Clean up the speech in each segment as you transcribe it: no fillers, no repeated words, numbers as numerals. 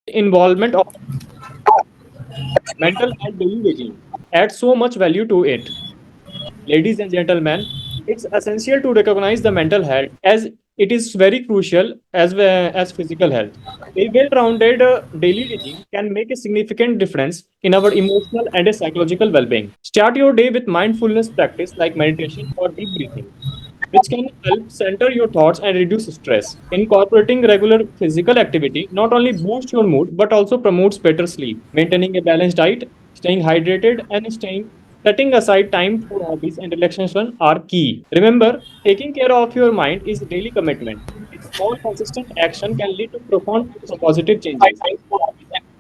involvement of mental health daily regime adds so much value to it. Ladies and gentlemen, it's essential to recognize the mental health as it is very crucial as well as physical health. A well-rounded daily regime can make a significant difference in our emotional and psychological well-being. Start your day with mindfulness practice like meditation or deep breathing, which can help center your thoughts and reduce stress. Incorporating regular physical activity not only boosts your mood but also promotes better sleep. Maintaining a balanced diet, staying hydrated, and staying setting aside time for hobbies and relaxation are key. Remember, taking care of your mind is a daily commitment. Its small, consistent action can lead to profound positive changes.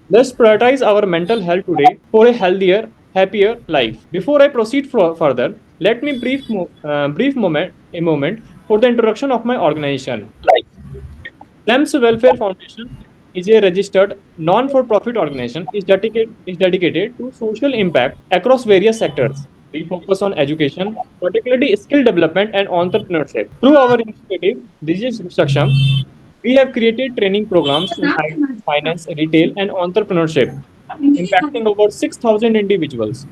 Let's prioritize our mental health today for a healthier, happier life. Before I proceed further, let me brief moment for the introduction of my organization. SEMS Welfare Foundation is a registered non-for-profit organization is dedicated to social impact across various sectors. We focus on education, particularly skill development and entrepreneurship. Through our initiative, Digital Saksham, we have created training programs in finance, retail, and entrepreneurship, impacting over 6,000 individuals.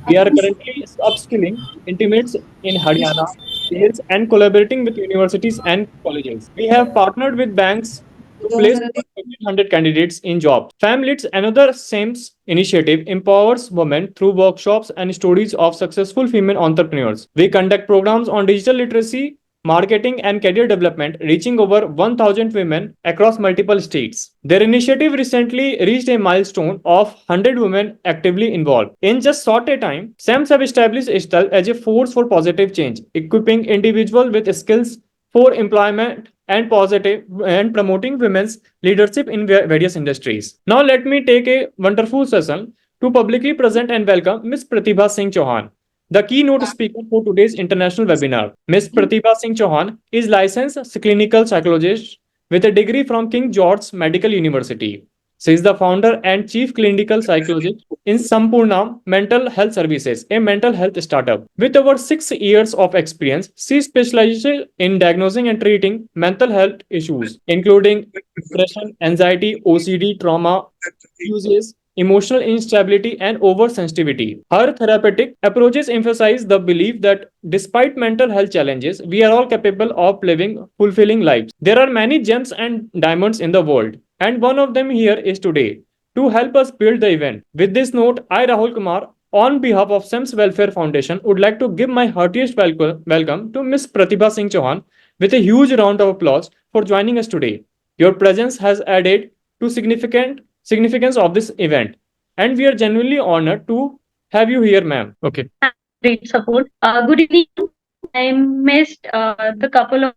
We are currently upskilling intimates in Haryana, sales, and collaborating with universities and colleges. We have partnered with banks to place over 1,500 candidates in jobs. Families, another SEMS initiative, empowers women through workshops and stories of successful female entrepreneurs. We conduct programs on digital literacy, marketing, and career development, reaching over 1,000 women across multiple states. Their initiative recently reached a milestone of 100 women actively involved. In just short a time, SEMS have established itself as a force for positive change, equipping individuals with skills for employment and promoting women's leadership in various industries. Now let me take a wonderful session to publicly present and welcome Ms. Pratibha Singh Chauhan, the keynote speaker for today's international webinar. Ms. Pratibha Singh Chauhan is licensed clinical psychologist with a degree from King George's Medical University. She is the founder and chief clinical psychologist in Sampurna Mental Health Services, a mental health startup. With over 6 years of experience, she specializes in diagnosing and treating mental health issues, including depression, anxiety, OCD, trauma, uses, emotional instability, and oversensitivity. Her therapeutic approaches emphasize the belief that despite mental health challenges, we are all capable of living fulfilling lives. There are many gems and diamonds in the world, and one of them here is today to help us build the event. With this note, I, Rahul Kumar, on behalf of SEMS Welfare Foundation, would like to give my heartiest welcome to Ms. Pratibha Singh Chauhan with a huge round of applause for joining us today. Your presence has added to significance of this event, and we are genuinely honored to have you here, ma'am. Okay. Great support. Good evening. I missed the couple of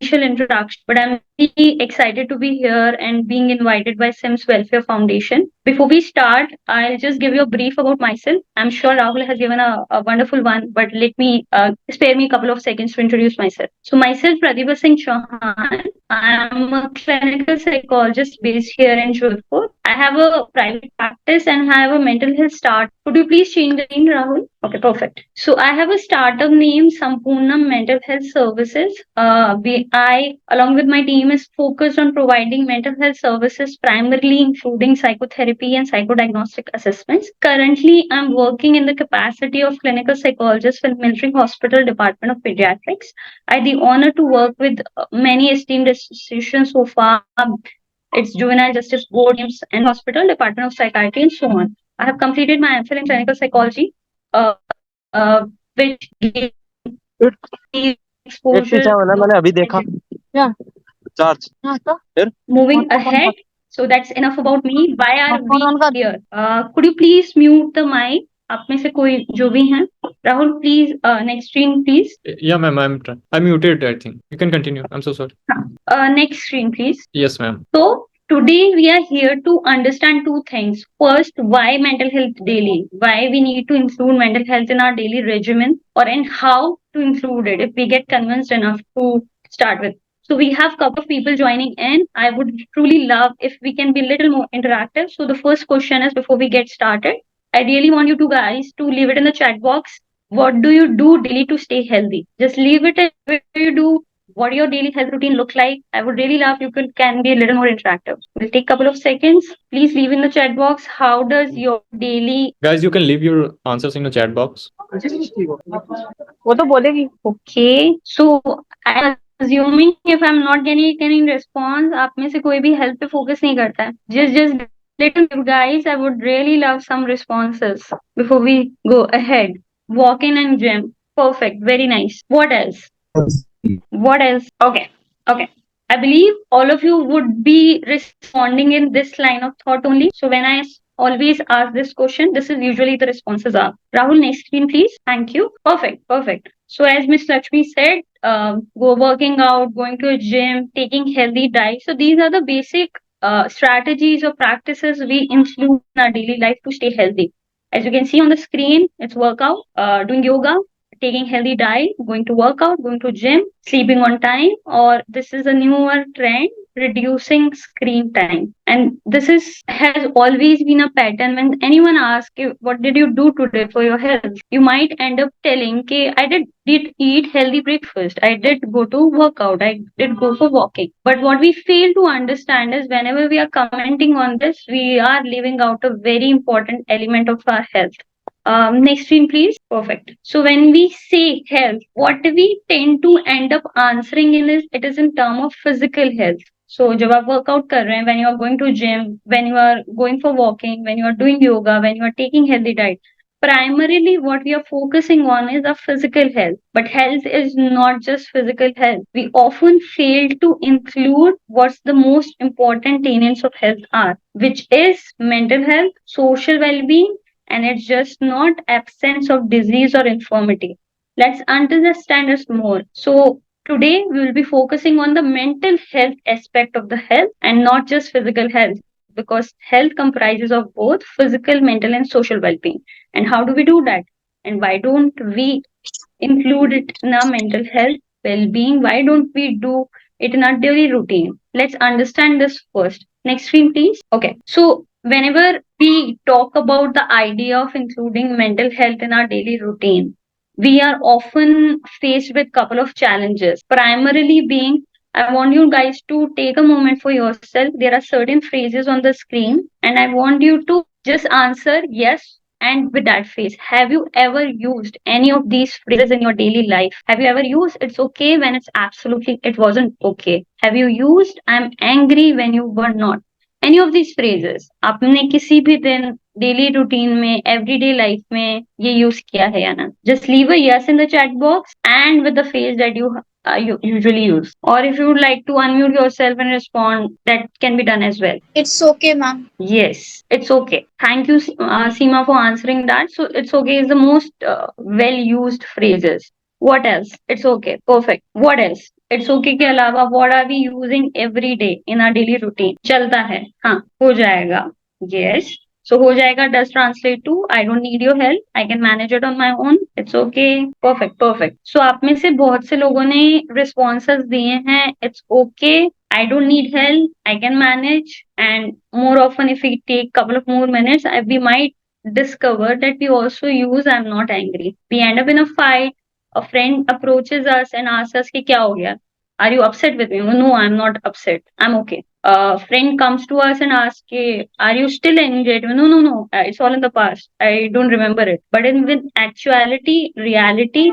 initial introduction, but I'm really excited to be here and being invited by SIMS Welfare Foundation. Before we start, I'll just give you a brief about myself. I'm sure Rahul has given a wonderful one, but let me spare me a couple of seconds to introduce myself. So myself, Pratibha Singh Chauhan. I'm a clinical psychologist based here in Jodhpur. I have a private practice and I have a mental health start. Could you please change the name, Rahul? Okay, perfect. So I have a startup named Sampurna Mental Health Services. I, along with my team, is focused on providing mental health services, primarily including psychotherapy and psychodiagnostic assessments. Currently, I'm working in the capacity of clinical psychologist with Military Hospital Department of Pediatrics. I had the honor to work with many esteemed institutions so far. It's Juvenile Justice Board, and Hospital, Department of Psychiatry, and so on. I have completed my MPhil in clinical psychology, which gave me exposure. मैंने अभी देखा क्या charge फिर Moving ahead, so that's enough about me. Why are we here? Could you please mute the mic? आप में से कोई जो भी हैं, Rahul, please next screen, please. Yeah, ma'am, I'm muted, I think. You can continue. I'm so sorry. Next screen, please. Yes, ma'am. So today we are here to understand two things. First, why mental health daily? Why we need to include mental health in our daily regimen, or and how to include it if we get convinced enough to start with. So we have a couple of people joining in. I would truly love if we can be a little more interactive. So the first question is, before we get started, I really want you two guys to leave it in the chat box. What do you do daily to stay healthy? Just leave it at what you do what your daily health routine look like. I would really love you can be a little more interactive. We'll take a couple of seconds. Please leave in the chat box how does your daily. Guys, you can leave your answers in the chat box. वो तो बोलेगी. Okay, so I'm assuming if I'm not getting any response, आप में से कोई भी health पे focus नहीं करता है. Just little guys, I would really love some responses before we go ahead. Walk-in and gym. Perfect. Very nice. What else? What else? Okay. Okay. I believe all of you would be responding in this line of thought only. So when I always ask this question, this is usually the responses are. Rahul, next screen, please. Thank you. Perfect. Perfect. So as Miss Lakshmi said, go working out, going to a gym, taking healthy diet. So these are the basic strategies or practices we include in our daily life to stay healthy. As you can see on the screen, it's workout, doing yoga, taking healthy diet, going to workout, going to gym, sleeping on time, or this is a newer trend, reducing screen time. And this is has always been a pattern. When anyone asks you, what did you do today for your health? You might end up telling, okay, did eat healthy breakfast. I did go to workout. I did go for walking. But what we fail to understand is whenever we are commenting on this, we are leaving out a very important element of our health. Next screen, please. Perfect. So when we say health, what we tend to end up answering in is it is in term of physical health. So जब आप workout कर रहे हैं, when you are going to gym, when you are going for walking, when you are doing yoga, when you are taking healthy diet, primarily what we are focusing on is our physical health. But health is not just physical health. We often fail to include what's the most important tenets of health are, which is mental health, social well-being, and it's just not absence of disease or infirmity. Let's understand this more. So today we will be focusing on the mental health aspect of the health and not just physical health, because health comprises of both physical, mental, and social well-being. And how do we do that? And why don't we include it in our mental health well-being? Why don't we do it in our daily routine? Let's understand this first. Next screen, please. Okay. So whenever we talk about the idea of including mental health in our daily routine, we are often faced with couple of challenges. Primarily being, I want you guys to take a moment for yourself. There are certain phrases on the screen, and I want you to just answer yes and with that face. Have you ever used any of these phrases in your daily life? Have you ever used it's okay when it's absolutely it wasn't okay? Have you used I'm angry when you were not? Any of these phrases आपने किसी भी दिन daily routine में everyday life में ये use किया है या ना? Just leave a yes in the chat box and with the face that you usually use. Or if you would like to unmute yourself and respond, that can be done as well. It's okay, ma'am. Yes, it's okay. Thank you, Seema, for answering that. So it's okay is the most well-used phrases. What else? It's okay. Perfect. What else? It's okay के अलावा what are we using every day in our daily routine? चलता है. हाँ, हो जाएगा. Yes. So हो जाएगा does translate to I don't need your help. I can manage it on my own. It's okay. Perfect. Perfect. So आप में से बहुत से लोगों ने responses दिए हैं. It's okay. I don't need help. I can manage. And more often, if we take couple of more minutes, we might discover that we also use I'm not angry. We end up in a fight. A friend approaches us and asks us, "Ki kya ho gaya? Are you upset with me?" No, I'm not upset. I'm okay. A friend comes to us and asks, "Are you still angry?" No, no, no. It's all in the past. I don't remember it. But in with actuality, reality,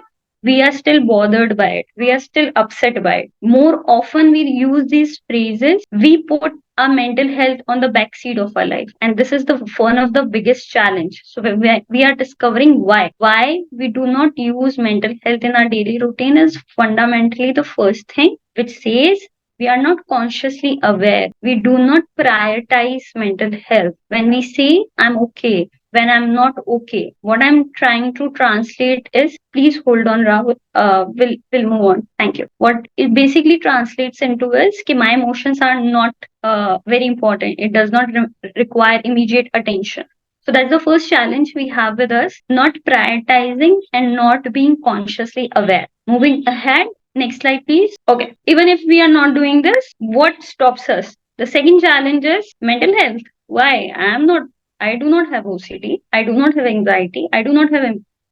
we are still bothered by it. We are still upset by it. More often we use these phrases, we put our mental health on the backseat of our life. And this is the one of the biggest challenge. So we are discovering why. Why we do not use mental health in our daily routine is fundamentally the first thing, which says we are not consciously aware. We do not prioritize mental health. When we say I'm okay, when I'm not okay. What I'm trying to translate is, please hold on, Rahul. We'll move on. Thank you. What it basically translates into is that my emotions are not very important. It does not require immediate attention. So that's the first challenge we have with us, not prioritizing and not being consciously aware. Moving ahead, next slide, please. Okay. Even if we are not doing this, what stops us? The second challenge is mental health. Why? I do not have OCD. I do not have anxiety. I do not have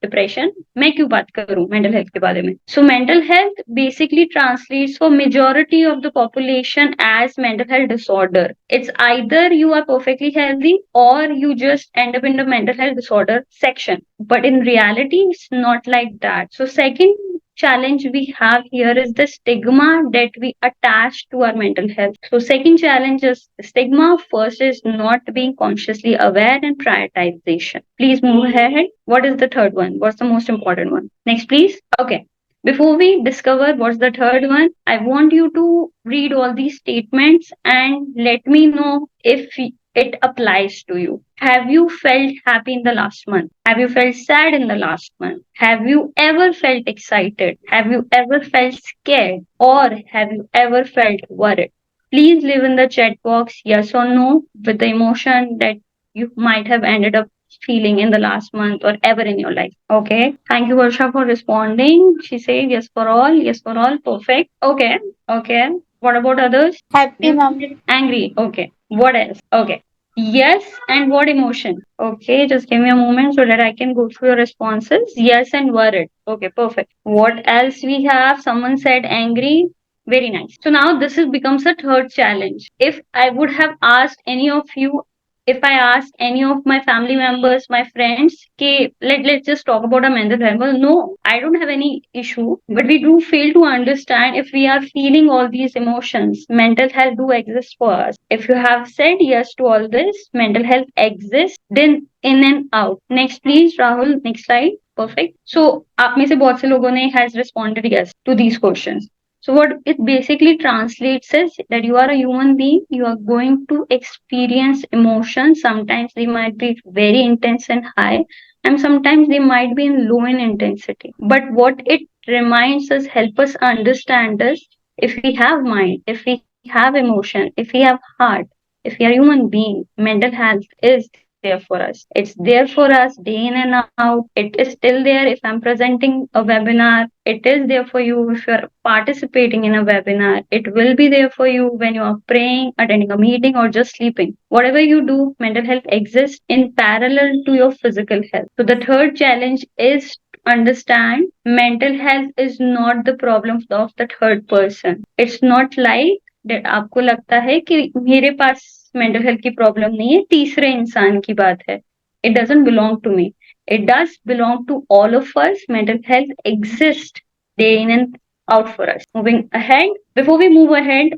depression, मैं क्यों बात करूं mental health के बारे में. So mental health basically translates for majority of the population as mental health disorder. It's either you are perfectly healthy or you just end up in the mental health disorder section. But in reality, it's not like that. So second challenge we have here is the stigma that we attach to our mental health. So second challenge is stigma. First is not being consciously aware and prioritization. Please move ahead. What is the third one? What's the most important one? Next, please. Okay. Before we discover what's the third one, I want you to read all these statements and let me know if it applies to you. Have you felt happy in the last month? Have you felt sad in the last month? Have you ever felt excited? Have you ever felt scared? Or have you ever felt worried? Please leave in the chat box yes or no with the emotion that you might have ended up feeling in the last month or ever in your life. Okay. Thank you, Varsha, for responding. She said yes for all. Yes for all. Perfect. Okay. Okay. What about others? Happy, ma'am. Angry. Okay. What else? Okay. Yes, and what emotion? Okay, just give me a moment so that I can go through your responses. Yes, and worried. Okay, perfect. What else we have? Someone said angry. Very nice. So now this is becomes a third challenge. If I would have asked any of you, if I ask any of my family members, my friends, okay, let's just talk about a mental health. Well, no, I don't have any issue, but we do fail to understand if we are feeling all these emotions. Mental health do exist for us. If you have said yes to all this, mental health exists, then in and out. Next, please, Rahul. Next slide. Perfect. So, आप में से बहुत से लोगों ने has responded yes to these questions. So what it basically translates is that you are a human being, you are going to experience emotions. Sometimes they might be very intense and high, and sometimes they might be in low in intensity. But what it reminds us, help us understand is if we have mind, if we have emotion, if we have heart, if we are human being, mental health is there for us. It's there for us day in and out. It is still there if I'm presenting a webinar. It is there for you if you're participating in a webinar. It will be there for you when you are praying, attending a meeting, or just sleeping. Whatever you do, mental health exists in parallel to your physical health. So the third challenge is to understand mental health is not the problem of the third person. It's not like that आपको लगता है कि मेरे पास mental health की problem नहीं है, तीसरे इंसान की बात है. It doesn't belong to me. It does belong to all of us. Mental health exists day in and out for us. Moving ahead, before we move ahead,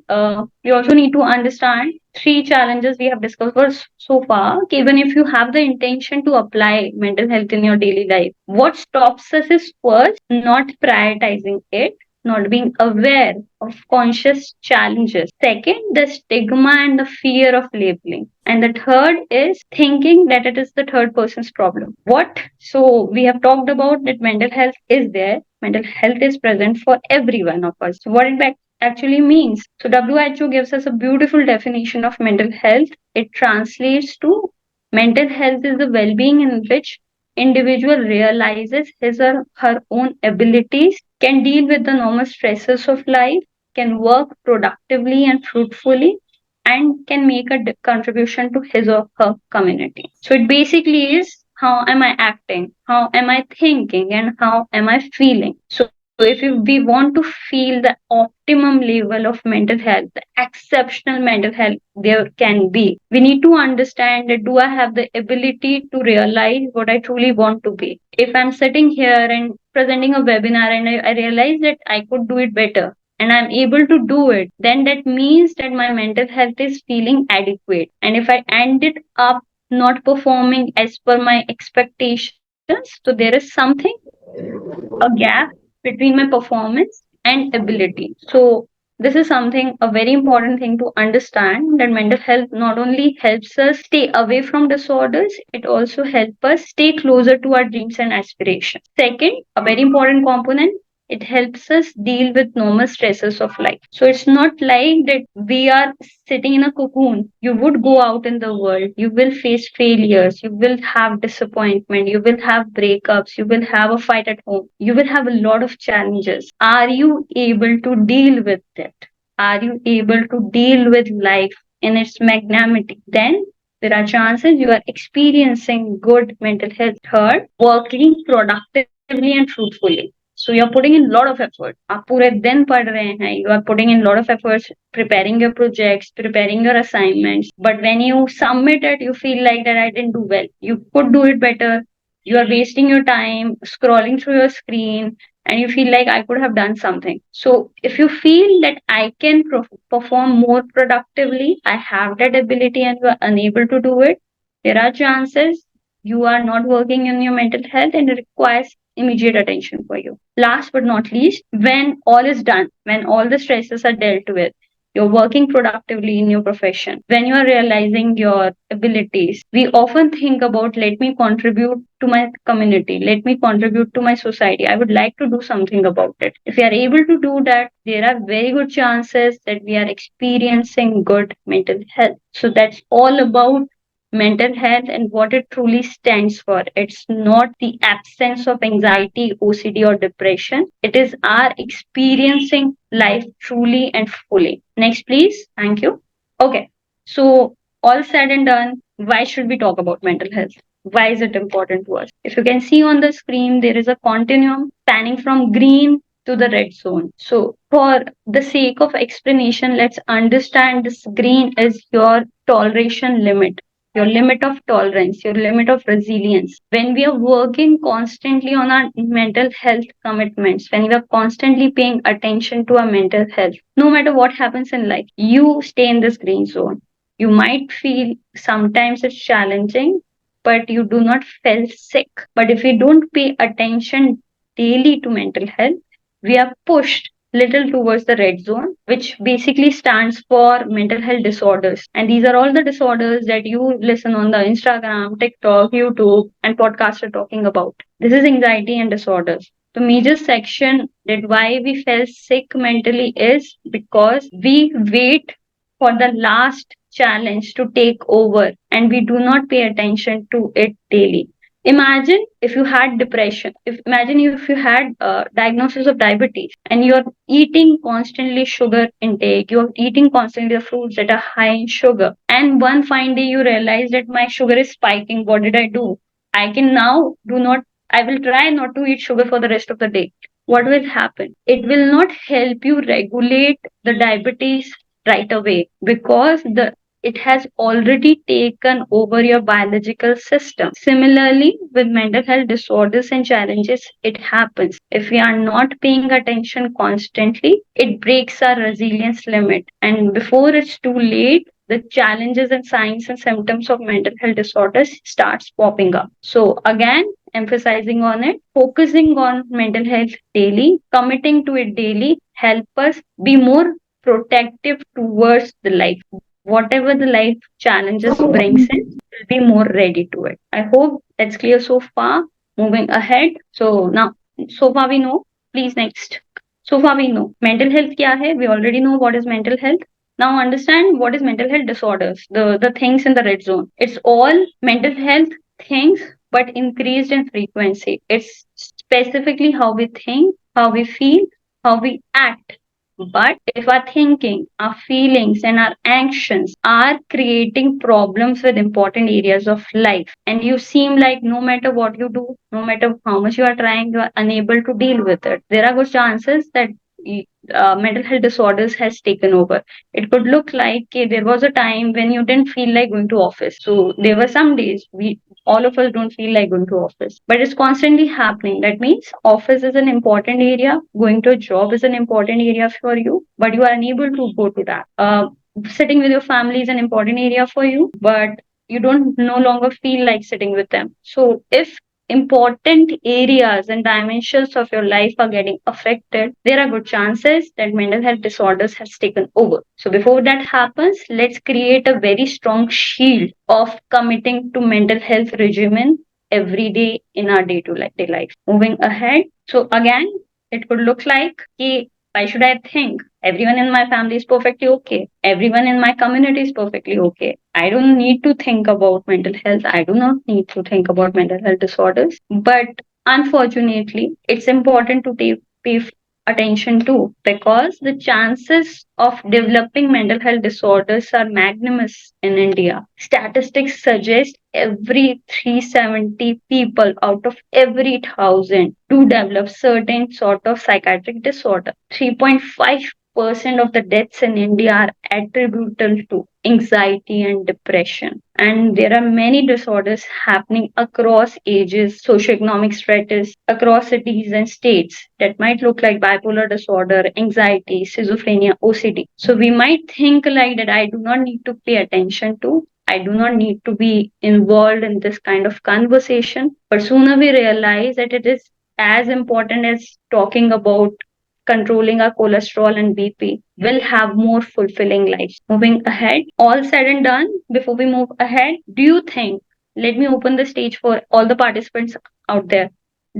we also need to understand three challenges we have discussed so far. Even if you have the intention to apply mental health in your daily life, what stops us is first not prioritizing it, not being aware of conscious challenges. Second, the stigma and the fear of labeling. And the third is thinking that it is the third person's problem. What? So we have talked about that mental health is there. Mental health is present for every one of us. So what it actually means. So WHO gives us a beautiful definition of mental health. It translates to mental health is the well-being in which individual realizes his or her own abilities, can deal with the normal stresses of life, can work productively and fruitfully, and can make a contribution to his or her community. So it basically is how am I acting, how am I thinking, and how am I feeling. So if we want to feel the optimum level of mental health, the exceptional mental health there can be, we need to understand that do I have the ability to realize what I truly want to be. If I'm sitting here and presenting a webinar and I realize that I could do it better, and I'm able to do it, then that means that my mental health is feeling adequate. And if I ended up not performing as per my expectations, so there is something, a gap between my performance and ability. So this is something, a very important thing to understand, that mental health not only helps us stay away from disorders, it also helps us stay closer to our dreams and aspirations. Second, a very important component, it helps us deal with normal stresses of life. So it's not like that we are sitting in a cocoon. You would go out in the world, you will face failures, you will have disappointment, you will have breakups, you will have a fight at home, you will have a lot of challenges. Are you able to deal with it? Are you able to deal with life in its magnanimity? Then there are chances you are experiencing good mental health. Third, working productively and fruitfully. So you're putting in a lot of effort. आप पूरे दिन पढ़ रहे हैं. You are putting in a lot of efforts preparing your projects, preparing your assignments. But when you submit it, you feel like that I didn't do well. You could do it better. You are wasting your time scrolling through your screen and you feel like I could have done something. So if you feel that I can perform more productively, I have that ability and you are unable to do it, there are chances you are not working on your mental health and it requires immediate attention for you. Last but not least, when all is done, when all the stresses are dealt with, you're working productively in your profession, when you are realizing your abilities, we often think about let me contribute to my community, let me contribute to my society. I would like to do something about it. If we are able to do that, there are very good chances that we are experiencing good mental health. So that's all about mental health and what it truly stands for. It's not the absence of anxiety, OCD, or depression. It is our experiencing life truly and fully. Next, please. Thank you. Okay. So, all said and done, why should we talk about mental health? Why is it important to us? If you can see on the screen, there is a continuum spanning from green to the red zone. So, for the sake of explanation, let's understand this green is your toleration limit, your limit of tolerance, your limit of resilience. When we are working constantly on our mental health commitments, when we are constantly paying attention to our mental health, no matter what happens in life, you stay in this green zone. You might feel sometimes it's challenging, but you do not feel sick. But if we don't pay attention daily to mental health, we are pushed little towards the red zone, which basically stands for mental health disorders. And these are all the disorders that you listen on the Instagram, TikTok, YouTube, and podcasts are talking about. This is anxiety and disorders. The major section that why we feel sick mentally is because we wait for the last challenge to take over and we do not pay attention to it daily. Imagine if you had depression. Imagine if you had a diagnosis of diabetes and you're eating constantly sugar intake. You're eating constantly the fruits that are high in sugar. And one fine day you realize that my sugar is spiking. What did I do? I can now do not. I will try not to eat sugar for the rest of the day. What will happen? It will not help you regulate the diabetes right away because the it has already taken over your biological system. Similarly, with mental health disorders and challenges, it happens. If we are not paying attention constantly, it breaks our resilience limit. And before it's too late, the challenges and signs and symptoms of mental health disorders starts popping up. So again, emphasizing on it, focusing on mental health daily, committing to it daily, help us be more protective towards the life. Whatever the life challenges brings in, we'll be more ready to it. I hope that's clear so far. Moving ahead. So now, so far we know. Please next. So far we know mental health kya hai. We already know what is mental health. Now understand what is mental health disorders. The things in the red zone. It's all mental health things, but increased in frequency. It's specifically how we think, how we feel, how we act. But if our thinking, our feelings, and our actions are creating problems with important areas of life, and you seem like no matter what you do, no matter how much you are trying, you are unable to deal with it, there are good chances that mental health disorders has taken over. It could look like there was a time when you didn't feel like going to office. So there were some days we all of us don't feel like going to office, but it's constantly happening. That means office is an important area, going to a job is an important area for you, but you are unable to go to that. Sitting with your family is an important area for you, but you don't no longer feel like sitting with them. So if important areas and dimensions of your life are getting affected, there are good chances that mental health disorders has taken over. So before that happens, let's create a very strong shield of committing to mental health regimen every day in our day-to-day life. Moving ahead. So again, it could look like why should I think? Everyone in my family is perfectly okay. Everyone in my community is perfectly okay. I don't need to think about mental health. I do not need to think about mental health disorders. But unfortunately, it's important to pay attention to, because the chances of developing mental health disorders are magnanimous in India. Statistics suggest every 370 people out of every 1,000 do develop certain sort of psychiatric disorder. 3.5% of the deaths in India are attributable to anxiety and depression. And there are many disorders happening across ages, socioeconomic status, across cities and states that might look like bipolar disorder, anxiety, schizophrenia, OCD. So we might think like that I do not need to pay attention to. I do not need to be involved in this kind of conversation. But sooner we realize that it is as important as talking about controlling our cholesterol and BP, will have more fulfilling lives. Moving ahead, all said and done, before we move ahead, do you think, let me open the stage for all the participants out there.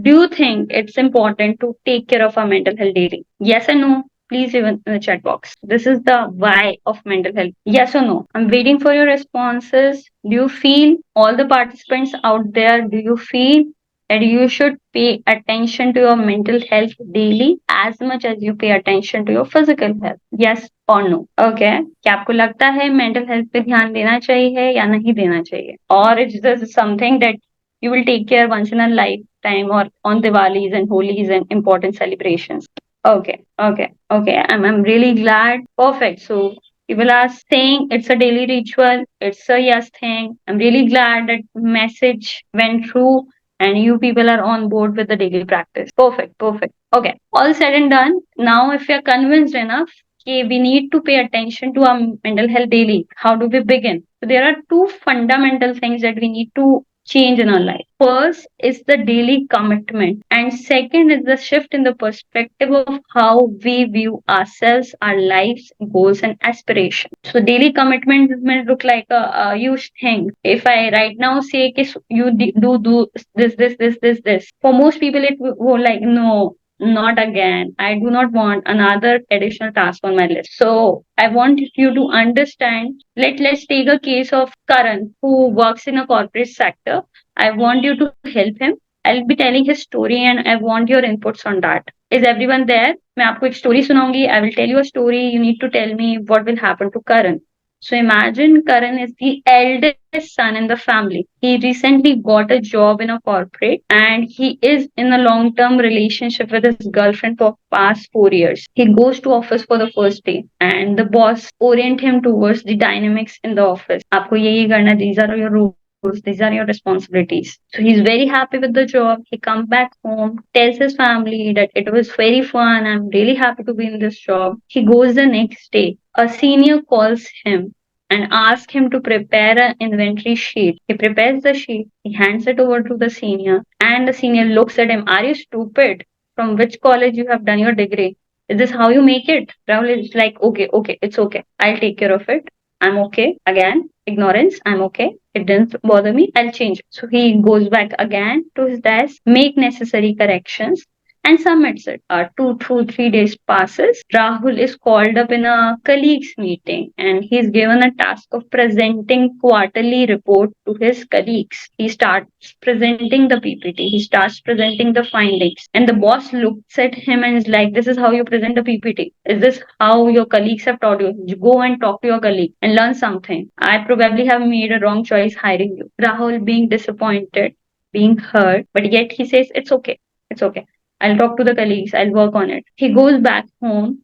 Do you think it's important to take care of our mental health daily? Yes or no? Please leave in the chat box. This is the why of mental health. Yes or no? I'm waiting for your responses. Do you feel, all the participants out there, do you feel that you should pay attention to your mental health daily as much as you pay attention to your physical health? Yes or no? Okay. क्या आपको लगता है mental health पे ध्यान देना चाहिए या नहीं देना चाहिए? Or it's just something that you will take care once in a lifetime or on Diwalis and Holi's and important celebrations? Okay. I'm really glad. Perfect. So people are saying it's a daily ritual. It's a yes thing. I'm really glad that message went through and you people are on board with the daily practice. Perfect. Okay. All said and done. Now, if you're convinced enough, okay, we need to pay attention to our mental health daily. How do we begin? So there are two fundamental things that we need to change in our life. First is the daily commitment, and second is the shift in the perspective of how we view ourselves, our lives, goals, and aspirations. So, daily commitment may look like a huge thing. If I right now say, you do this. For most people, it will like, no, not again. I do not want another additional task on my list. So I want you to understand. Let's take a case of Karan, who works in a corporate sector. I want you to help him. I'll be telling his story and I want your inputs on that. Is everyone there? मैं आपको एक story सुनाऊंगी. I will tell you a story. You need to tell me what will happen to Karan. So imagine Karan is the eldest son in the family. He recently got a job in a corporate and he is in a long-term relationship with his girlfriend for past 4 years. He goes to office for the first day and the boss orient him towards the dynamics in the office. आपको यही करना, these are your rules, these are your responsibilities. So he's very happy with the job. He comes back home, tells his family that it was very fun. I'm really happy to be in this job. He goes the next day. A senior calls him and asks him to prepare an inventory sheet. He prepares the sheet, he hands it over to the senior, and the senior looks at him. Are you stupid? From which college you have done your degree? Is this how you make it? Rahul is like, okay, it's okay. I'll take care of it. I'm okay. Again, ignorance. I'm okay. It didn't bother me. I'll change it. So he goes back again to his desk, make necessary corrections, and submits it. 2 to 3 days passes. Rahul is called up in a colleagues meeting and he's given a task of presenting quarterly report to his colleagues. He starts presenting the PPT. He starts presenting the findings. And the boss looks at him and is like, this is how you present a PPT. Is this how your colleagues have taught you? Go and talk to your colleague and learn something. I probably have made a wrong choice hiring you. Rahul being disappointed, being hurt, but yet he says, it's okay. It's okay. I'll talk to the colleagues. I'll work on it. He goes back home.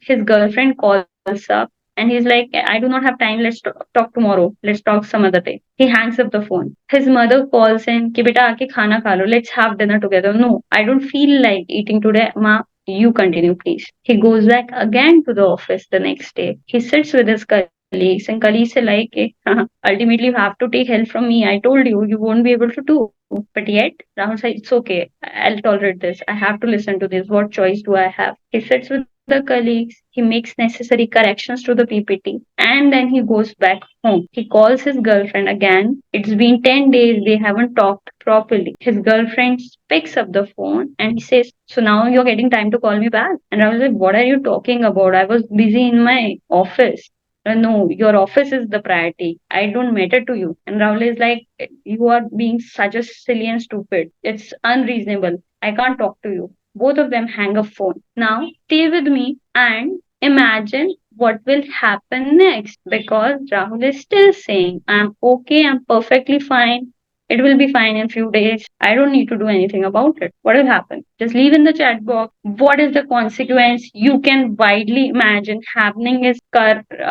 His girlfriend calls up and he's like, I do not have time. Let's talk tomorrow. Let's talk some other day. He hangs up the phone. His mother calls him, कि बेटा आके खाना खा लो. Let's have dinner together. No, I don't feel like eating today. Ma, you continue, please. He goes back again to the office the next day. He sits with his colleagues and colleagues say like, ultimately you have to take help from me. I told you won't be able to do. But yet, Rahul said, it's okay. I'll tolerate this. I have to listen to this. What choice do I have? He sits with the colleagues. He makes necessary corrections to the PPT. And then he goes back home. He calls his girlfriend again. It's been 10 days. They haven't talked properly. His girlfriend picks up the phone and he says, so now you're getting time to call me back? And I was like, what are you talking about? I was busy in my office. No, your office is the priority. I don't matter to you. And Rahul is like, you are being such a silly and stupid. It's unreasonable. I can't talk to you. both of them hang up phone. Now stay with me and imagine what will happen next, because Rahul is still saying, I'm okay, I'm perfectly fine. It will be fine in few days. I don't need to do anything about it. What will happen? Just leave in the chat box. What is the consequence you can widely imagine happening is Karan's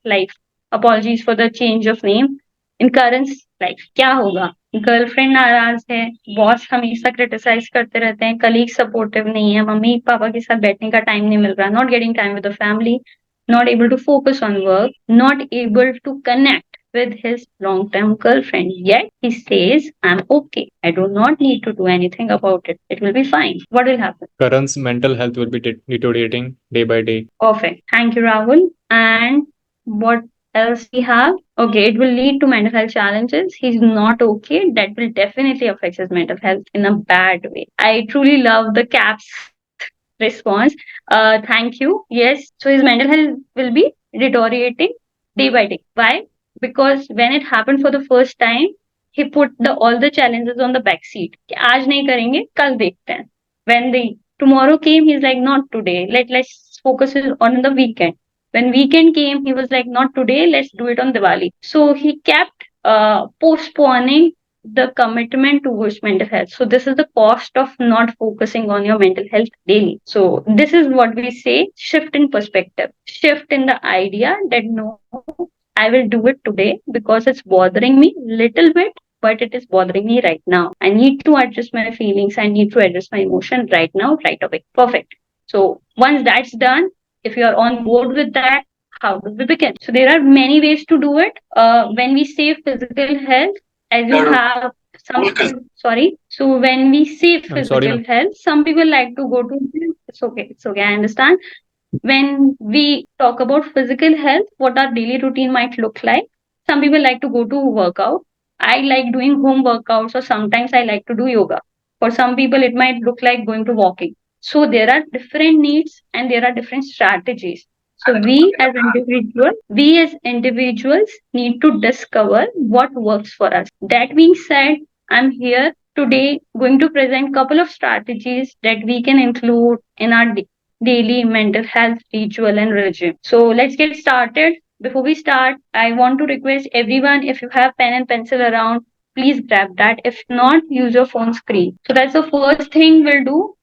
life. Apologies for the change of name. In Karan's life, क्या होगा? Girlfriend नाराज है, boss हमेशा criticise करते रहते हैं, colleague supportive नहीं है, मम्मी पापा के साथ बैठने का टाइम नहीं मिल रहा, not getting time with the family, not able to focus on work, not able to connect with his long term girlfriend. Yet he says, I'm okay. I do not need to do anything about it. It will be fine. What will happen? Karan's mental health will be deteriorating day by day. Perfect. Thank you, Rahul. And what else we have? Okay, it will lead to mental health challenges. He's not okay. That will definitely affect his mental health in a bad way. I truly love the caps response. Thank you. Yes. So his mental health will be deteriorating day by day. Why? Because when it happened for the first time, he put all the challenges on the back seat. कि आज नहीं करेंगे, कल देखते हैं. When the tomorrow came, he's like, not today. Let's focus it on the weekend. When weekend came, he was like, not today. Let's do it on Diwali. So he kept postponing the commitment towards mental health. So this is the cost of not focusing on your mental health daily. So this is what we say: shift in perspective, shift in the idea that no, I will do it today because it's bothering me little bit, but it is bothering me right now. I need to adjust my feelings. I need to address my emotion right now, right away. Perfect. So once that's done, if you are on board with that, how do we begin? So there are many ways to do it. When we say physical health, as you have some sorry. So when we say physical health, some people like to go to it's okay, I understand. When we talk about physical health, what our daily routine might look like. Some people like to go to workout. I like doing home workouts, or sometimes I like to do yoga. For some people, it might look like going to walking. So there are different needs and there are different strategies. So we as individuals need to discover what works for us. That being said, I'm here today going to present couple of strategies that we can include in our daily mental health ritual and regime. So let's get started. Before we start, I want to request everyone, if you have pen and pencil around, please grab that. If not, use your phone screen. So that's the first thing we'll do.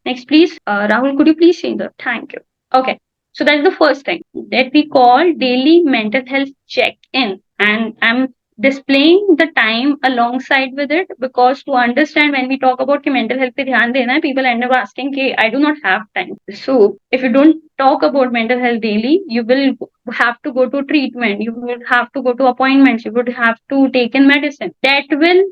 Next, please. Rahul, could you please change the? Thank you. Okay. So that's the first thing that we call daily mental health check-in. And I'm displaying the time alongside with it, because to understand when we talk about कि mental health पे ध्यान देना है, people end up asking कि I do not have time. So if you don't talk about mental health daily, you will have to go to treatment, you will have to go to appointments, you would have to take in medicine. That will,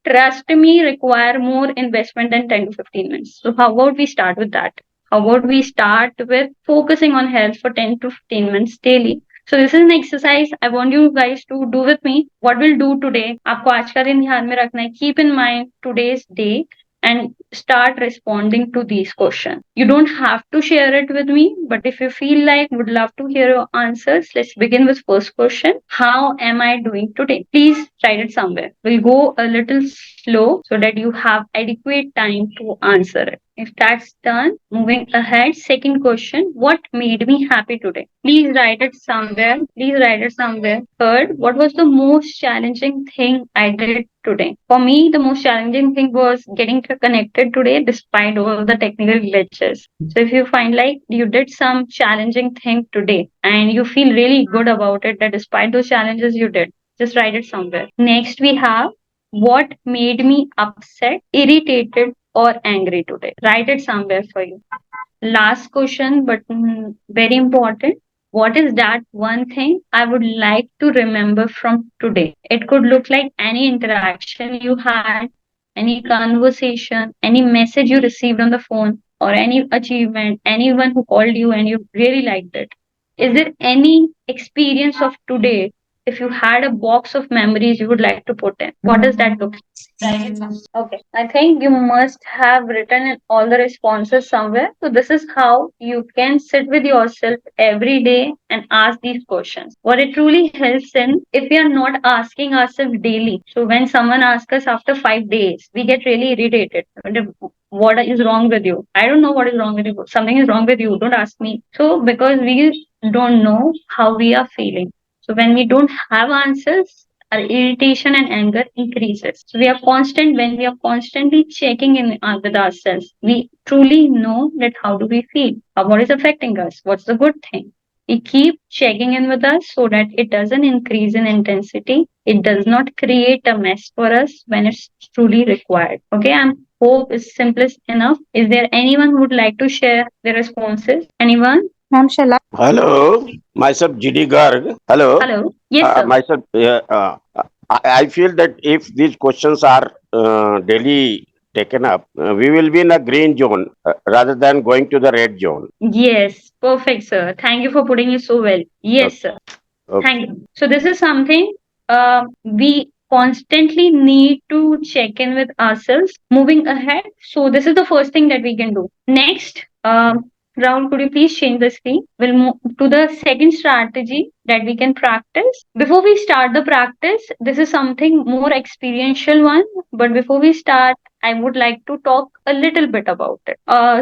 trust me, require more investment than 10 to 15 minutes. So how about we start with that? How about we start with focusing on health for 10 to 15 minutes daily? So this is an exercise I want you guys to do with me. What we'll do today, आपको आज का दिन ध्यान में रखना है. Keep in mind today's day and start responding to these questions. You don't have to share it with me, but if you feel like would love to hear your answers, let's begin with first question. How am I doing today? Please write it somewhere. We'll go a little slow so that you have adequate time to answer it. If that's done, moving ahead, second question, what made me happy today? Please write it somewhere. Please write it somewhere. Third, what was the most challenging thing I did today? For me, the most challenging thing was getting connected today despite all the technical glitches. So if you find like you did some challenging thing today and you feel really good about it, that despite those challenges you did, just write it somewhere. Next, we have what made me upset, irritated, or angry today. Write it somewhere for you. Last question, but very important. What is that one thing I would like to remember from today? It could look like any interaction you had, any conversation, any message you received on the phone, or any achievement, anyone who called you and you really liked it. Is there any experience of today if you had a box of memories you would like to put in, what does that look like? Okay, I think you must have written in all the responses somewhere. So this is how you can sit with yourself every day and ask these questions. What it truly helps in, if we are not asking ourselves daily. So when someone asks us after 5 days, we get really irritated. What is wrong with you? I don't know what is wrong with you. Something is wrong with you. Don't ask me. So because we don't know how we are feeling. So when we don't have answers, our irritation and anger increases. So we are constant when we are constantly checking in with ourselves. We truly know that how do we feel, what is affecting us, what's the good thing. We keep checking in with us so that it doesn't increase in intensity. It does not create a mess for us when it's truly required. Okay, I hope it's simplest enough. Is there anyone who would like to share their responses? Anyone? Ma'am, shall I? Hello, myself GD Garg. Hello, Hello. Yes, sir. myself. I feel that if these questions are daily taken up, we will be in a green zone rather than going to the red zone. Yes, perfect, sir. Thank you for putting it so well. Yes, Okay. sir. Okay. Thank you. So this is something we constantly need to check in with ourselves. Moving ahead, so this is the first thing that we can do. Next, Rahul, could you please change the screen? We'll move to the second strategy that we can practice. Before we start the practice, this is something more experiential one. But before we start, I would like to talk a little bit about it.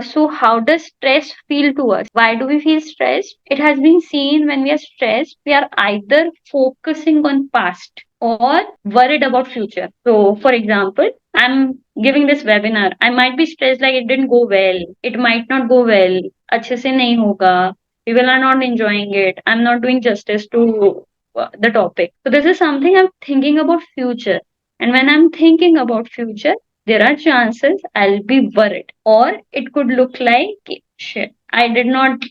So, how does stress feel to us? Why do we feel stressed? It has been seen when we are stressed, we are either focusing on past or worried about future. So, for example, I'm giving this webinar. I might be stressed like it didn't go well. It might not go well. अच्छे से नहीं होगा. People are not enjoying it. I'm not doing justice to the topic. So this is something I'm thinking about future. And when I'm thinking about future, there are chances I'll be worried. Or it could look like, shit, I did not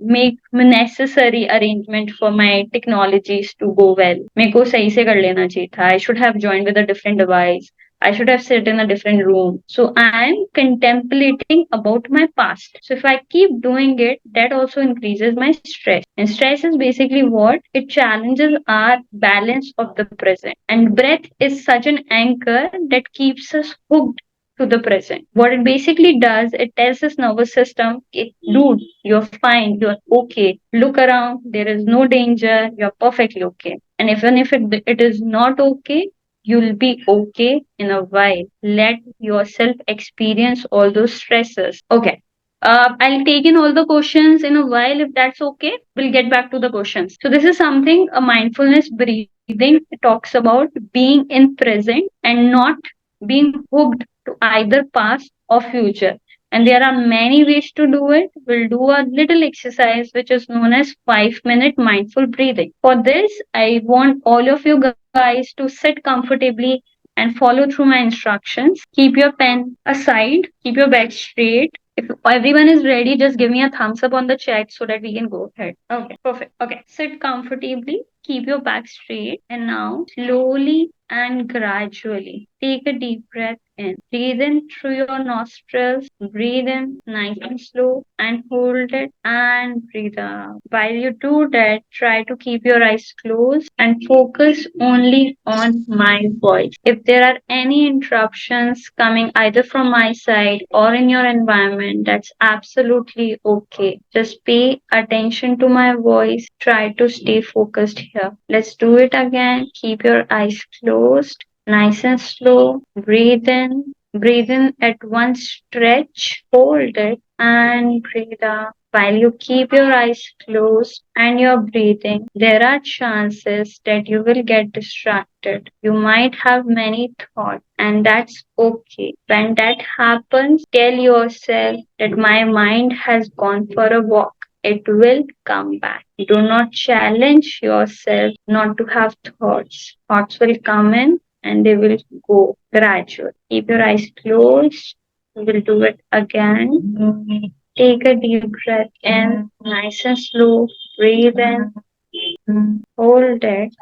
make necessary arrangement for my technologies to go well. मेरे को सही से कर लेना चाहिए था. I should have joined with a different device. I should have sit in a different room. So I'm contemplating about my past. So if I keep doing it, that also increases my stress. And stress is basically what? It challenges our balance of the present. And breath is such an anchor that keeps us hooked to the present. What it basically does, it tells this nervous system, dude, you're fine, you're okay. Look around, there is no danger, you're perfectly okay. And even if it is not okay, you'll be okay in a while. Let yourself experience all those stresses. Okay. I'll take in all the questions in a while if that's okay. We'll get back to the questions. So, this is something a mindfulness breathing talks about being in present and not being hooked to either past or future. And there are many ways to do it. We'll do a little exercise which is known as 5-minute mindful breathing. For this, I want all of you guys to sit comfortably and follow through my instructions. Keep your pen aside, keep your back straight. If everyone is ready, just give me a thumbs up on the chat so that we can go ahead. Okay, perfect. Okay, sit comfortably, keep your back straight, and now slowly and gradually take a deep breath in. Breathe in through your nostrils, breathe in nice and slow, and hold it and breathe out. While you do that, try to keep your eyes closed and focus only on my voice. If there are any interruptions coming either from my side or in your environment, that's absolutely okay. Just pay attention to my voice. Try to stay focused here. Let's do it again. Keep your eyes closed, nice and slow. Breathe in. Breathe in at one stretch, hold it, and breathe out. While you keep your eyes closed and you're breathing, there are chances that you will get distracted. You might have many thoughts, and that's okay. When that happens, tell yourself that my mind has gone for a walk. It will come back. Do not challenge yourself not to have thoughts. Thoughts will come in and they will go gradually. Keep your eyes closed. We'll do it again. Take a deep breath in, nice and slow. Breathe in, hold it,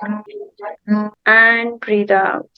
and breathe out.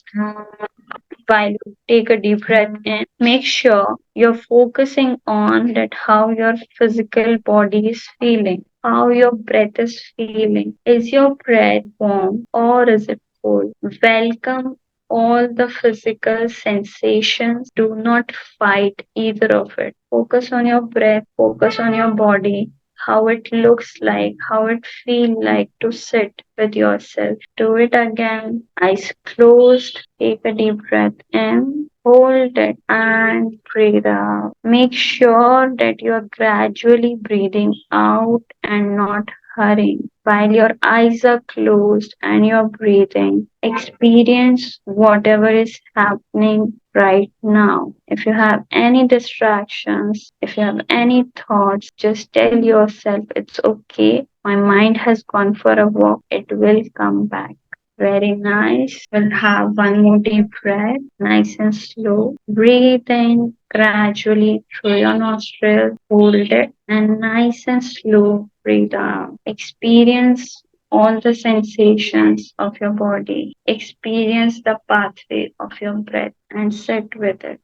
While you take a deep breath in, make sure you're focusing on that how your physical body is feeling. how your breath is feeling. Is your breath warm or is it cold? Welcome all the physical sensations. Do not fight either of it. Focus on your breath, focus on your body, how it looks like, how it feels like to sit with yourself. Do it again. Eyes closed. Take a deep breath in. Hold it and breathe out. Make sure that you are gradually breathing out and not hurrying. While your eyes are closed and you're breathing, experience whatever is happening right now. If you have any distractions, if you have any thoughts, just tell yourself it's okay. My mind has gone for a walk. It will come back. Very nice. We'll have one more deep breath, nice and slow. Breathe in gradually through your nostrils. Hold it and nice and slow breathe out. Experience all the sensations of your body. Experience the pathway of your breath and sit with it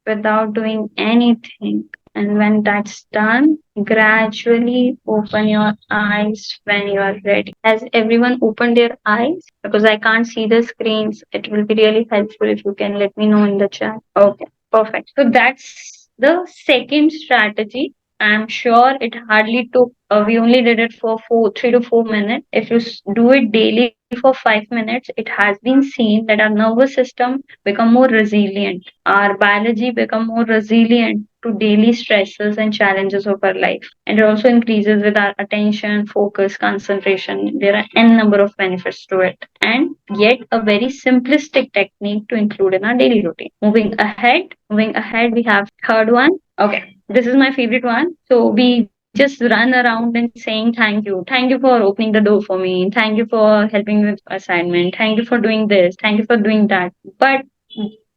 without doing anything. And when that's done, gradually open your eyes when you are ready. Has everyone opened their eyes? Because I can't see the screens. It will be really helpful if you can let me know in the chat. Okay, perfect. So that's the second strategy. I'm sure it hardly took, we only did it for 3 to 4 minutes. If you do it daily for 5 minutes, it has been seen that our nervous system become more resilient. Our biology become more resilient to daily stresses and challenges of our life. And it also increases with our attention, focus, concentration. There are n number of benefits to it. And yet a very simplistic technique to include in our daily routine. Moving ahead, we have third one. Okay, this is my favorite one. So we just run around and saying thank you. Thank you for opening the door for me. Thank you for helping with assignment. Thank you for doing this. Thank you for doing that. But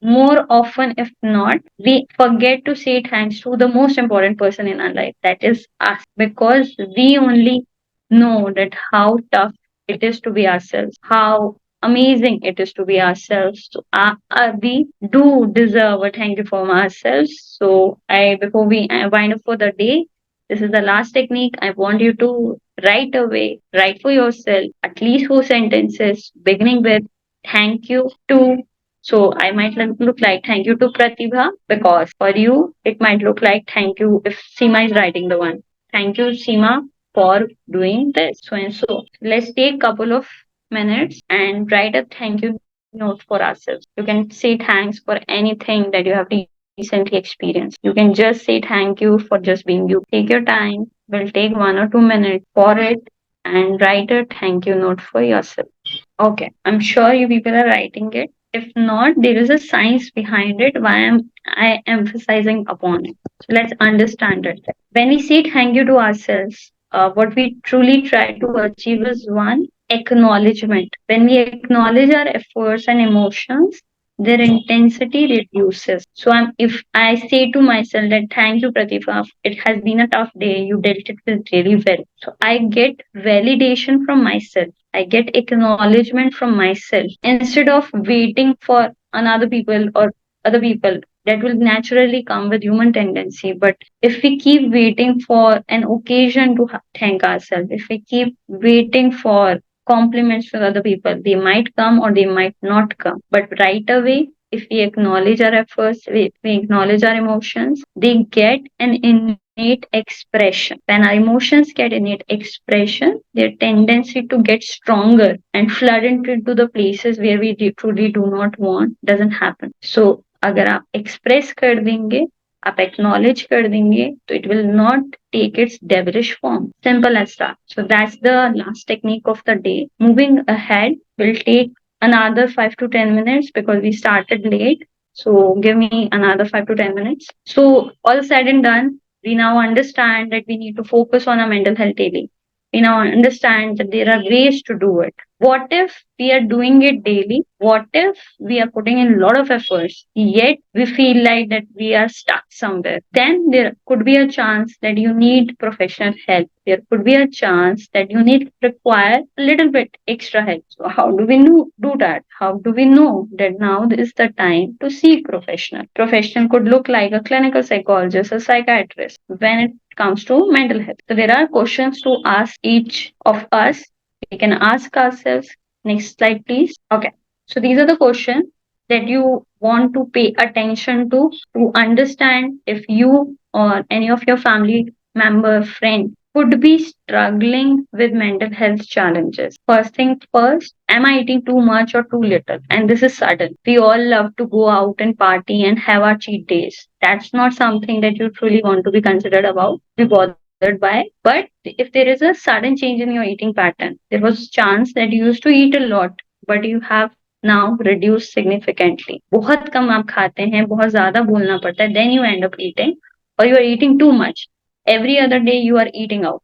more often, if not, we forget to say thanks to the most important person in our life, that is us, because we only know that how tough it is to be ourselves, how amazing it is to be ourselves. So we do deserve a thank you from ourselves. So I, before we wind up for the day, this is the last technique. I want you to right away write for yourself at least 4 sentences beginning with thank you to. So I might look like thank you to Pratibha, because for you it might look like thank you if Seema is writing the one. Thank you, Seema, for doing this. So and so. Let's take couple of minutes and write a thank you note for ourselves. You can say thanks for anything that you have recently experienced. You can just say thank you for just being you. Take your time. Will take 1 or 2 minutes for it and write a thank you note for yourself. Okay, I'm sure you people are writing it. If not, there is a science behind it. Why am I emphasizing upon it? So let's understand it. When we say thank you to ourselves, what we truly try to achieve is one, acknowledgement. When we acknowledge our efforts and emotions, their intensity reduces. So if I say to myself that thank you, Pratibha, it has been a tough day, you dealt it with really well. So I get validation from myself. I get acknowledgement from myself instead of waiting for another people or other people. That will naturally come with human tendency. But if we keep waiting for an occasion to thank ourselves, if we keep waiting for compliments from other people, they might come or they might not come. But right away, if we acknowledge our efforts, we acknowledge our emotions, they get an innate expression. When our emotions get innate expression, their tendency to get stronger and flood into the places where we truly do not want doesn't happen. So अगर आप express कर देंगे, आप acknowledge कर देंगे, तो it will not take its devilish form. Simple as that. So that's the last technique of the day. Moving ahead, we'll take another 5 to 10 minutes because we started late. So give me another 5 to 10 minutes. So all said and done, we now understand that we need to focus on our mental health daily. We now understand that there are ways to do it. What if we are doing it daily? What if we are putting in a lot of efforts, yet we feel like that we are stuck somewhere? Then there could be a chance that you need professional help. There could be a chance that you need require a little bit extra help. So how do we know, do that? How do we know that now is the time to seek professional? Professional could look like a clinical psychologist, a psychiatrist when it comes to mental health. So there are questions to ask each of us. We can ask ourselves. Next slide, please. Okay. So these are the questions that you want to pay attention to understand if you or any of your family member, friend could be struggling with mental health challenges. First thing first, am I eating too much or too little? And this is sudden. We all love to go out and party and have our cheat days. That's not something that you truly want to be considered about, be bothered by. But if there is a sudden change in your eating pattern, there was chance that you used to eat a lot, but you have now reduced significantly. बहुत कम आप खाते हैं, बहुत ज़्यादा बोलना पड़ता है, then you end up eating, or you are eating too much. Every other day you are eating out.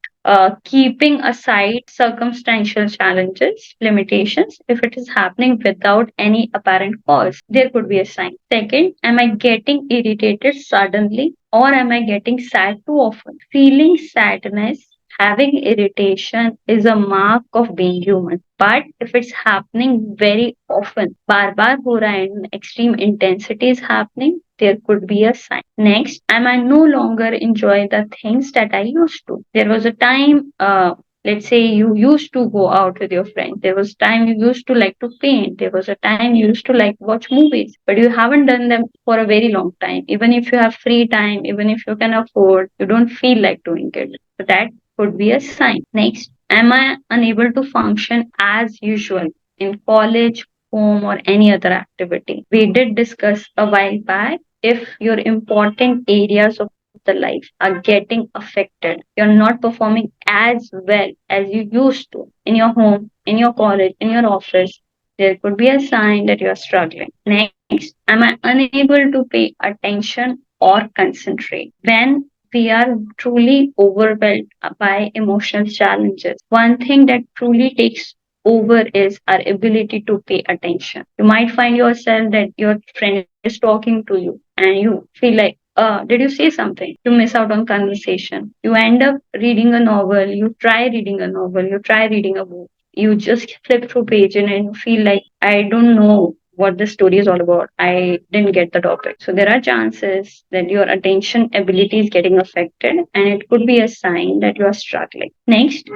Keeping aside circumstantial challenges, limitations, if it is happening without any apparent cause, there could be a sign. Second, am I getting irritated suddenly or am I getting sad too often? Feeling sadness, having irritation is a mark of being human. But if it's happening very often, बार बार हो रहा है and extreme intensity is happening, there could be a sign. Next, am I no longer enjoy the things that I used to? There was a time, let's say you used to go out with your friends. There was time you used to like to paint. There was a time you used to like watch movies, but you haven't done them for a very long time. Even if you have free time, even if you can afford, you don't feel like doing it. So that could be a sign. Next, am I unable to function as usual in college, home, or any other activity? We did discuss a while back if your important areas of the life are getting affected, you're not performing as well as you used to in your home, in your college, in your office, there could be a sign that you are struggling. Next, am I unable to pay attention or concentrate? When we are truly overwhelmed by emotional challenges, one thing that truly takes over is our ability to pay attention. You might find yourself that your friend is talking to you and you feel like, did you say something? You miss out on conversation. You end up reading a novel, you try reading a novel, you try reading a book. You just flip through page and you feel like, I don't know what the story is all about. I didn't get the topic. So there are chances that your attention ability is getting affected and it could be a sign that you are struggling. Next,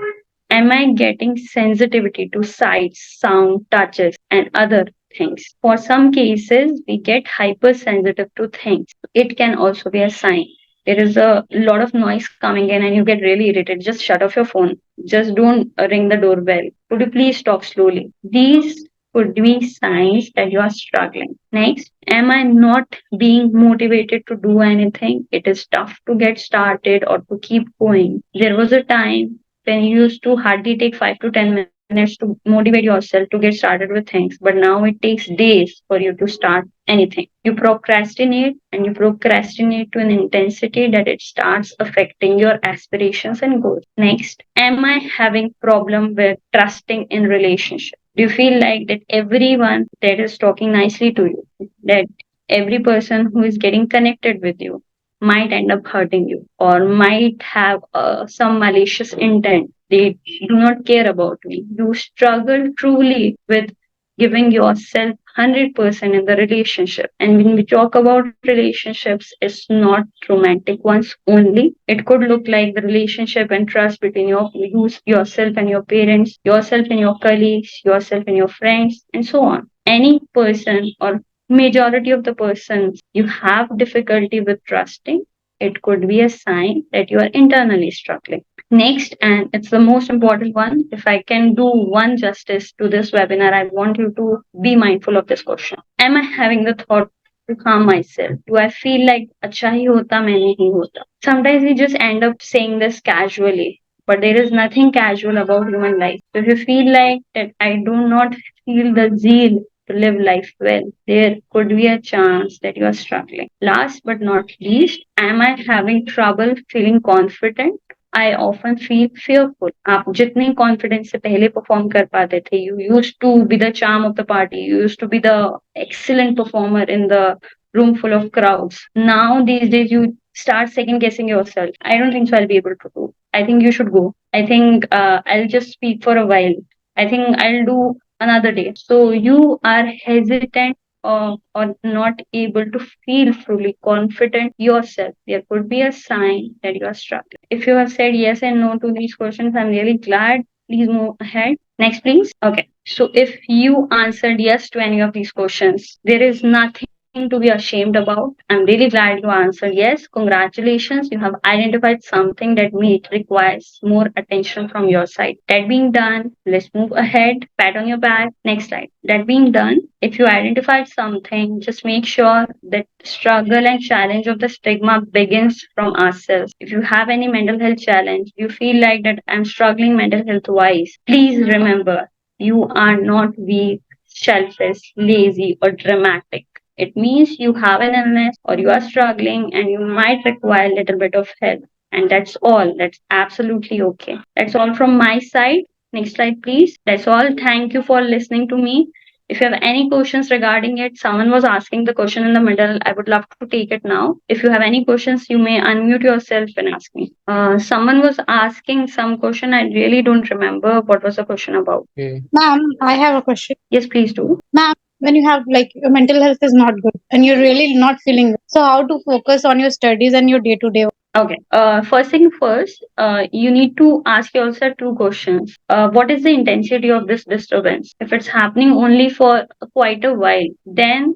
am I getting sensitivity to sights, sound, touches, and other things? For some cases, we get hypersensitive to things. It can also be a sign. There is a lot of noise coming in and you get really irritated. Just shut off your phone. Just don't ring the doorbell. Could you please talk slowly? These could be signs that you are struggling. Next, am I not being motivated to do anything? It is tough to get started or to keep going. There was a time when you used to hardly take 5 to 10 minutes to motivate yourself to get started with things, but now it takes days for you to start anything. You procrastinate and you procrastinate to an intensity that it starts affecting your aspirations and goals. Next, am I having problem with trusting in relationship? Do you feel like that everyone that is talking nicely to you, that every person who is getting connected with you might end up hurting you or might have some malicious intent. They do not care about me. You struggle truly with giving yourself 100% in the relationship. And when we talk about relationships, it's not romantic ones only. It could look like the relationship and trust between yourself and your parents, yourself and your colleagues, yourself and your friends, and so on. Any person or majority of the persons you have difficulty with trusting, it could be a sign that you are internally struggling. Next, and it's the most important one, if I can do one justice to this webinar, I want you to be mindful of this question. Am I having the thought to harm myself? Do I feel like acha hi hota, main nahi hota? Sometimes we just end up saying this casually, but there is nothing casual about human life. So if you feel like that I do not feel the zeal to live life well, there could be a chance that you are struggling. Last but not least, am I having trouble feeling confident I often feel fearful. आप जितने confidence से पहले perform कर पाते थे, you used to be the charm of the party, you used to be the excellent performer in the room full of crowds. Now these days you start second guessing yourself. I don't think so I'll be able to do. I think you should go. I think I'll just speak for a while. I think I'll do another day. So you are hesitant or not able to feel fully confident yourself. There could be a sign that you are struggling. If you have said yes and no to these questions, I'm really glad. Please move ahead. Next, please. Okay. So if you answered yes to any of these questions, there is nothing to be ashamed about. I'm really glad you answered yes. Congratulations. You have identified something that may requires more attention from your side. That being done, let's move ahead. Pat on your back. Next slide. That being done, if you identified something, just make sure that struggle and challenge of the stigma begins from ourselves. If you have any mental health challenge, you feel like that I'm struggling mental health wise, please remember you are not weak, selfish, lazy, or dramatic. It means you have an illness or you are struggling and you might require a little bit of help. And that's all. That's absolutely okay. That's all from my side. Next slide, please. That's all. Thank you for listening to me. If you have any questions regarding it, someone was asking the question in the middle. I would love to take it now. If you have any questions, you may unmute yourself and ask me. Someone was asking some question. I really don't remember what was the question about. Okay. Ma'am, I have a question. Yes, please do. Ma'am, when you have like your mental health is not good and you're really not feeling good, so how to focus on your studies and your day to day? Okay. First thing first, you need to ask yourself two questions. What is the intensity of this disturbance? If it's happening only for quite a while, then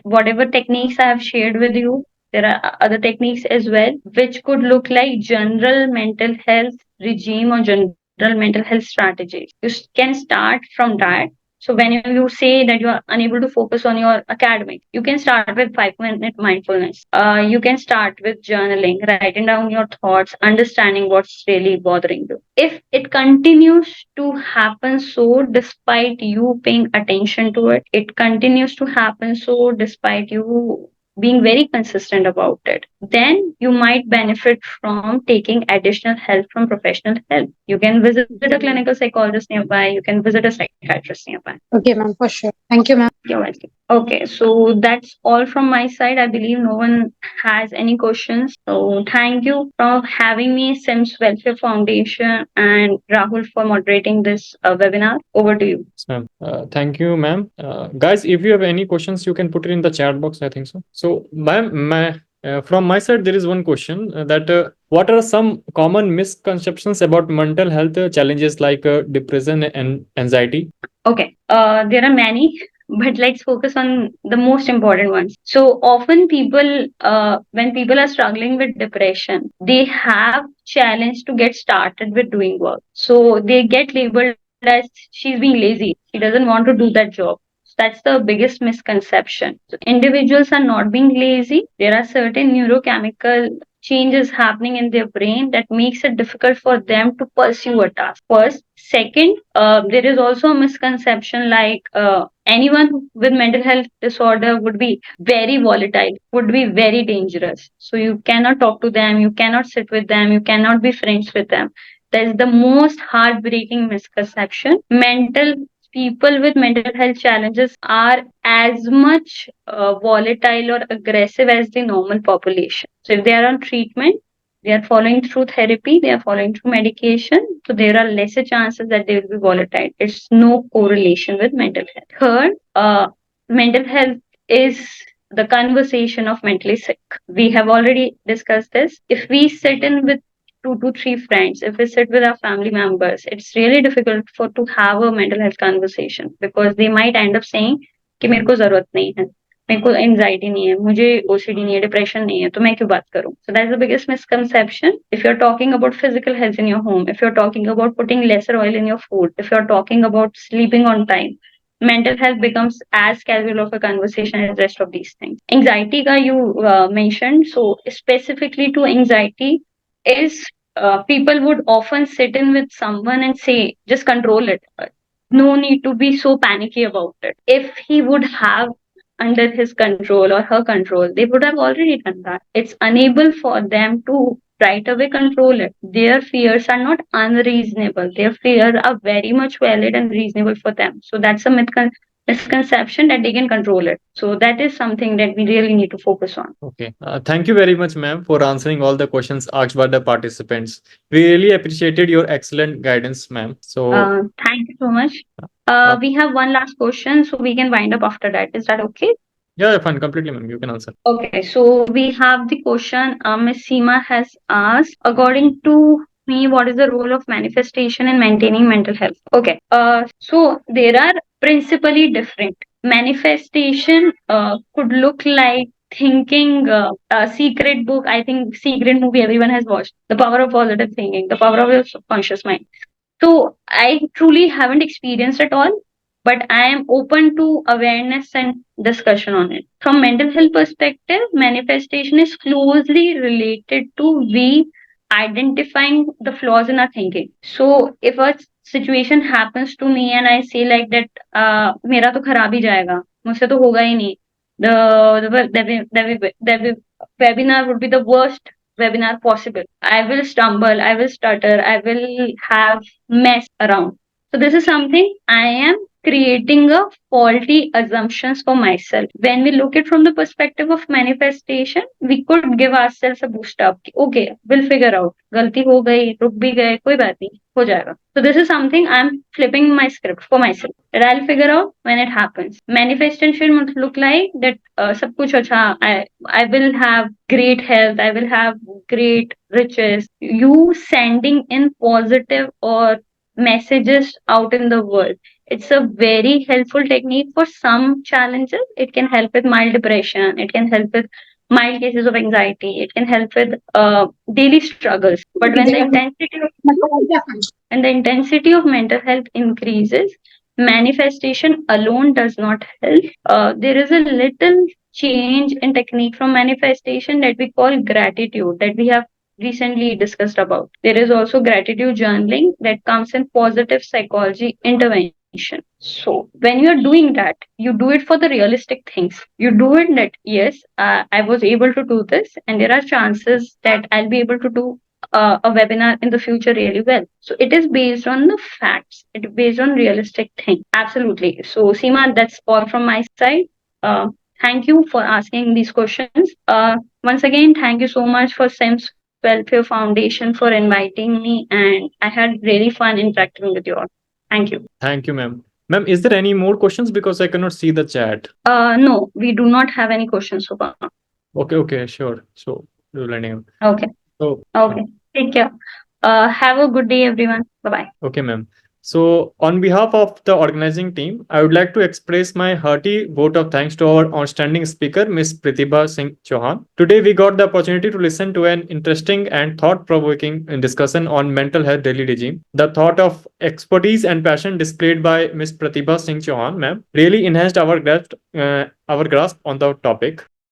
whatever techniques I have shared with you, there are other techniques as well, which could look like general mental health regime or general mental health strategies. Can start from that. So when you say that you are unable to focus on your academic, you can start with 5-minute mindfulness. You can start with journaling, writing down your thoughts, understanding what's really bothering you. If it continues to happen so despite you paying attention to it, it continues to happen so despite you being very consistent about it, then you might benefit from taking additional help from professional help. You can visit a clinical psychologist nearby, you can visit a psychiatrist nearby. Okay, ma'am, for sure. Thank you, ma'am. You're welcome. Okay, so that's all from my side. I believe no one has any questions. So thank you for having me, SEMS Welfare Foundation, and Rahul for moderating this webinar. Over to you. Yes, ma'am. Thank you, ma'am. Guys, if you have any questions, you can put it in the chat box. I think so. So, ma'am, from my side, there is one question that what are some common misconceptions about mental health challenges like depression and anxiety? Okay, there are many, but let's focus on the most important ones. So often people, when people are struggling with depression, they have challenge to get started with doing work. So they get labeled as she's being lazy. She doesn't want to do that job. That's the biggest misconception. So individuals are not being lazy. There are certain neurochemical changes happening in their brain that makes it difficult for them to pursue a task. First, second, there is also a misconception like anyone with mental health disorder would be very volatile, would be very dangerous. So you cannot talk to them, you cannot sit with them, you cannot be friends with them. That is the most heartbreaking misconception. Mental people with mental health challenges are as much volatile or aggressive as the normal population. So if they are on treatment, they are following through therapy, they are following through medication, so there are lesser chances that they will be volatile. It's no correlation with mental health. Third, mental health is the conversation of mentally sick. We have already discussed this. If we sit in with 2 to 3 friends, if we sit with our family members, it's really difficult for to have a mental health conversation because they might end up saying कि मेरे को जरूरत नहीं है, मेरे को anxiety नहीं है, मुझे ओसीडी नहीं है, डिप्रेशन नहीं है, तो मैं क्यों बात करूं? So that's the biggest misconception. If you're talking about physical health in your home, if you're talking about putting lesser oil in your food, if you're talking about sleeping on time, mental health becomes as casual of a conversation as rest of these things. Anxiety ka you mentioned, so specifically to anxiety is people would often sit in with someone and say just control it, no need to be so panicky about it. If he would have under his control or her control, they would have already done that. It's unable for them to right away control it. Their fears are not unreasonable. Their fears are very much valid and reasonable for them. So that's a misconception that they can control it. So that is something that we really need to focus on. Okay. Thank you very much, ma'am, for answering all the questions asked by the participants. We really appreciated your excellent guidance, ma'am. So, Thank you so much. uh, We have one last question, so we can wind up after that. Is that okay? yeah, fine, completely, ma'am. You can answer. Okay, so we have the question Ms. Seema has asked. According to me, what is the role of manifestation in maintaining mental health? Okay, so there are principally different. Manifestation could look like thinking a secret book. I think secret movie everyone has watched. The power of positive thinking, the power of your subconscious mind. So I truly haven't experienced it all, but I am open to awareness and discussion on it. From mental health perspective, manifestation is closely related to we identifying the flaws in our thinking. So if a situation happens to me and I say like that, मेरा तो खराब ही जाएगा, मुझसे तो होगा ही नहीं. The webinar would be the worst webinar possible. I will stumble, I will stutter, I will have mess around. So this is something I am creating a faulty assumptions for myself. When we look it from the perspective of manifestation, we could give ourselves a boost up. Okay, we'll figure out. गलती हो गई, रुक भी गए, कोई बात नहीं, हो जाएगा. So this is something I'm flipping my script for myself that I'll figure out when it happens. Manifestation would look like that सब कुछ अच्छा, I will have great health, I will have great riches. You sending in positive or messages out in the world. It's a very helpful technique for some challenges. It can help with mild depression. It can help with mild cases of anxiety. It can help with daily struggles. But when the intensity of mental health increases, manifestation alone does not help. There is a little change in technique from manifestation that we call gratitude that we have recently discussed about. There is also gratitude journaling that comes in positive psychology intervention. So when you're doing that, you do it for the realistic things. You do it that yes, I was able to do this, and there are chances that I'll be able to do a webinar in the future really well. So it is based on the facts. It is based on realistic things. Absolutely. So Seema, that's all from my side. Thank you for asking these questions. Once again, thank you so much for SEMS Welfare Foundation for inviting me, and I had really fun interacting with you all. Thank you. Thank you, ma'am. Ma'am, is there any more questions because I cannot see the chat? No, we do not have any questions so far. Okay, sure. So, we'll end here. Okay. So, Okay. Take care. Have a good day, everyone. Bye bye. okay, ma'am. So, on behalf of the organizing team, I would like to express my hearty vote of thanks to our outstanding speaker, Ms. Pratibha Singh Chauhan. Today, we got the opportunity to listen to an interesting and thought-provoking discussion on mental health daily regime. The thought of expertise and passion displayed by Ms. Pratibha Singh Chauhan, ma'am, really enhanced our grasp on the topic.